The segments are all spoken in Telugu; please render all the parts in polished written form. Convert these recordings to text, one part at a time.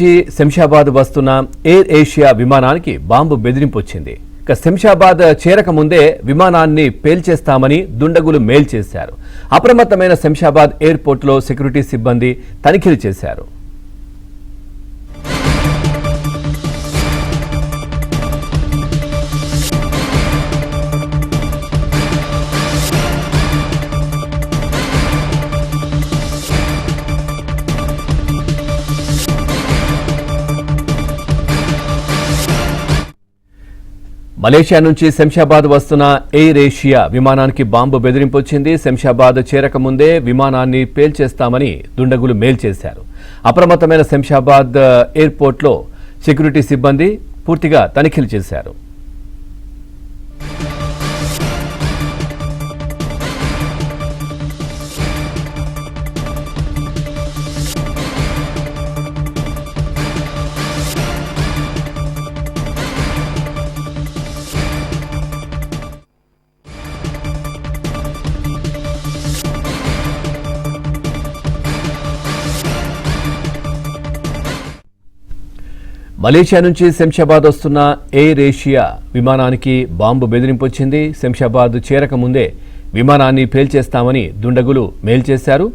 నుంచి శంషాబాద్ వస్తున్న ఎయిర్ ఏషియా విమానానికి బాంబు బెదిరింపు వచ్చింది. శంషాబాద్ చేరక ముందే విమానాన్ని పేల్చేస్తామని దుండగులు మెయిల్ చేశారు. అప్రమత్తమైన శంషాబాద్ ఎయిర్పోర్ట్లో సెక్యూరిటీ సిబ్బంది తనిఖీలు చేశారు. మలేషియా నుంచి శంషాబాద్ వస్తున్న ఎయిర్ ఏషియా విమానానికి బాంబు బెదిరింపు వచ్చింది. శంషాబాద్ చేరకముందే విమానాన్ని పేల్చేస్తామని దుండగులు మెయిల్ చేశారు. అప్రమత్తమైన శంషాబాద్ ఎయిర్పోర్ట్లో సెక్యూరిటీ సిబ్బంది పూర్తిగా తనిఖీలు చేశారు. మలేషియా నుంచి శంషాబాద్ వస్తున్న ఎయిర్ ఏషియా విమానానికి బాంబు బెదిరింపు వచ్చింది. శంషాబాద్ చేరక ముందే విమానాన్ని పేల్చేస్తామని దుండగులు మెయిల్ చేశారు.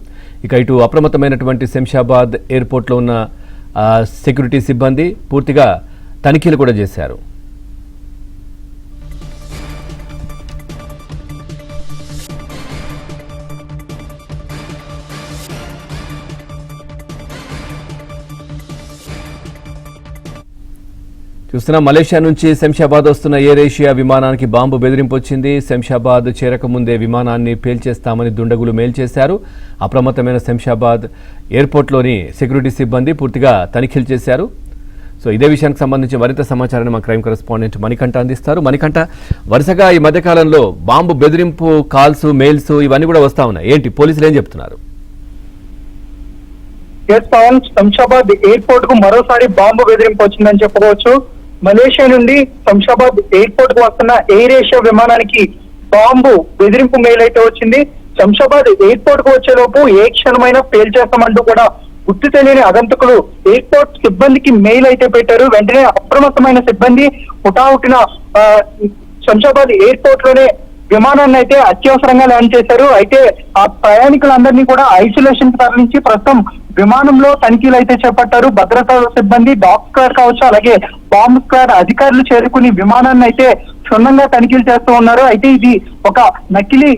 ఇటు అప్రమత్తమైనటువంటి శంషాబాద్ ఎయిర్పోర్ట్లో ఉన్న సెక్యూరిటీ సిబ్బంది పూర్తిగా తనిఖీలు కూడా చేశారు. చూస్తున్న మలేషియా నుంచి శంషాబాద్ వస్తున్న ఎయిర్ ఏషియా విమానానికి బాంబు బెదిరింపు వచ్చింది. శంషాబాద్ చేరకముందే విమానాన్ని పేల్చేస్తామని దుండగులు మెయిల్ చేశారు. అప్రమత్తమైన శంషాబాద్ ఎయిర్పోర్ట్లోని సెక్యూరిటీ సిబ్బంది పూర్తిగా తనిఖీలు చేశారు. ఇదే విషయానికి సంబంధించి మరింత సమాచారాన్ని మా క్రైమ్ కరెస్పాండెంట్ మణికంఠ అందిస్తారు. మణికంఠ, వరుసగా ఈ మధ్యకాలంలో బాంబు బెదిరింపు కాల్స్, మెయిల్స్ ఇవన్నీ కూడా వస్తా ఉన్నాయి. ఏంటి పోలీసులు ఏం చెప్తున్నారు? శంషాబాద్ ఎయిర్పోర్ట్ కు మరోసారి బాంబు బెదిరింపు వచ్చిందని చెప్పుకోవచ్చు. మలేషియా నుండి శంషాబాద్ ఎయిర్పోర్ట్ కు వస్తున్న ఎయిర్ ఏషియా విమానానికి బాంబు బెదిరింపు మెయిల్ అయితే వచ్చింది. శంషాబాద్ ఎయిర్పోర్ట్ కు వచ్చేలోపు ఏ క్షణమైనా పేల్చేస్తామంటూ కూడా గుర్తు తెలియని అగంతకులు ఎయిర్పోర్ట్ సిబ్బందికి మెయిల్ అయితే పెట్టారు. వెంటనే అప్రమత్తమైన సిబ్బంది హుటాహుటిన శంషాబాద్ ఎయిర్పోర్ట్ లోనే విమానాన్ని అయితే అత్యవసరంగా ల్యాండ్ చేశారు. అయితే ఆ ప్రయాణికులందరినీ కూడా ఐసోలేషన్ కు తరలించి ప్రస్తుతం విమానంలో తనిఖీలు అయితే చేపట్టారు. భద్రతా సిబ్బంది, డాగ్ స్క్వాడ్ కావచ్చు, అలాగే బాంబ్ స్క్వాడ్ అధికారులు చేరుకుని విమానాన్ని అయితే క్షుణ్ణంగా తనిఖీలు చేస్తూ ఉన్నారు. అయితే ఇది ఒక నకిలీ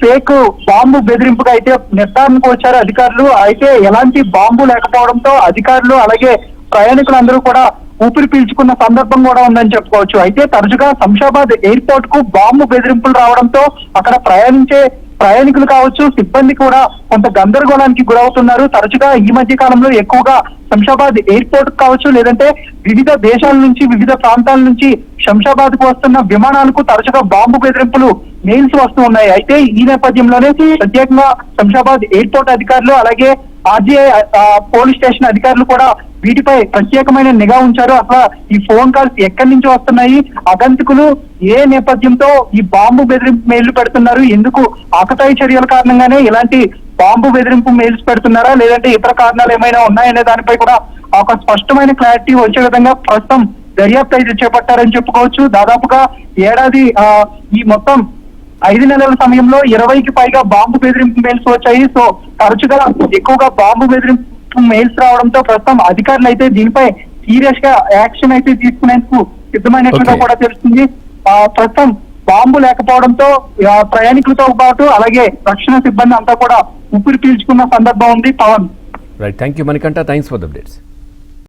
ఫేక్ బాంబు బెదిరింపుగా అయితే నిర్ధారణకు వచ్చారు అధికారులు. అయితే ఎలాంటి బాంబు లేకపోవడంతో అధికారులు అలాగే ప్రయాణికులందరూ కూడా ఊపిరి పీల్చుకున్న సందర్భం కూడా ఉందని చెప్పుకోవచ్చు. అయితే తరచుగా శంషాబాద్ ఎయిర్పోర్ట్ కు బాంబు బెదిరింపులు రావడంతో అక్కడ ప్రయాణించే ప్రయాణికులు కావచ్చు, సిబ్బంది కూడా కొంత గందరగోళానికి గురవుతున్నారు. తరచుగా ఈ మధ్య కాలంలో ఎక్కువగా శంషాబాద్ ఎయిర్పోర్ట్ కావచ్చు, లేదంటే వివిధ దేశాల నుంచి, వివిధ ప్రాంతాల నుంచి శంషాబాద్ కు వస్తున్న విమానాలకు తరచుగా బాంబు బెదిరింపులు మెయిల్స్ వస్తూ ఉన్నాయి. అయితే ఈ నేపథ్యంలోనే ప్రత్యేకంగా శంషాబాద్ ఎయిర్పోర్ట్ అధికారులు అలాగే ఆర్జీఐ పోలీస్ స్టేషన్ అధికారులు కూడా వీటిపై ప్రత్యేకమైన నిఘా ఉంచారు. అసలు ఈ ఫోన్ కాల్స్ ఎక్కడి నుంచి వస్తున్నాయి, అగంతకులు ఏ నేపథ్యంతో ఈ బాంబు బెదిరింపు మెయిల్ పెడుతున్నారు, ఎందుకు ఆకతాయి చర్యల కారణంగానే ఇలాంటి బాంబు బెదిరింపు మెయిల్స్ పెడుతున్నారా, లేదంటే ఇతర కారణాలు ఏమైనా ఉన్నాయనే దానిపై కూడా ఒక స్పష్టమైన క్లారిటీ వచ్చే విధంగా ప్రస్తుతం దర్యాప్తు అయితే చేపట్టారని చెప్పుకోవచ్చు. దాదాపుగా ఏడాది ఈ మొత్తం 5 నెలల సమయంలో 20కి పైగా బాంబు బెదిరింపు మెయిల్స్ వచ్చాయి. తరచుగా ఎక్కువగా బాంబు బెదిరింపు మెయిల్స్ రావడంతో ప్రస్తుతం అధికారులు అయితే దీనిపై సీరియస్ గా యాక్షన్ అయితే తీసుకునేందుకు సిద్ధమైనట్లుగా కూడా తెలుస్తుంది. ప్రస్తుతం బాంబు లేకపోవడంతో ప్రయాణికులతో పాటు అలాగే రక్షణ సిబ్బంది అంతా కూడా ఊపిరి పీల్చుకున్న సందర్భం ఉంది. Pawan, right, thank you Manikanta, thanks for the updates.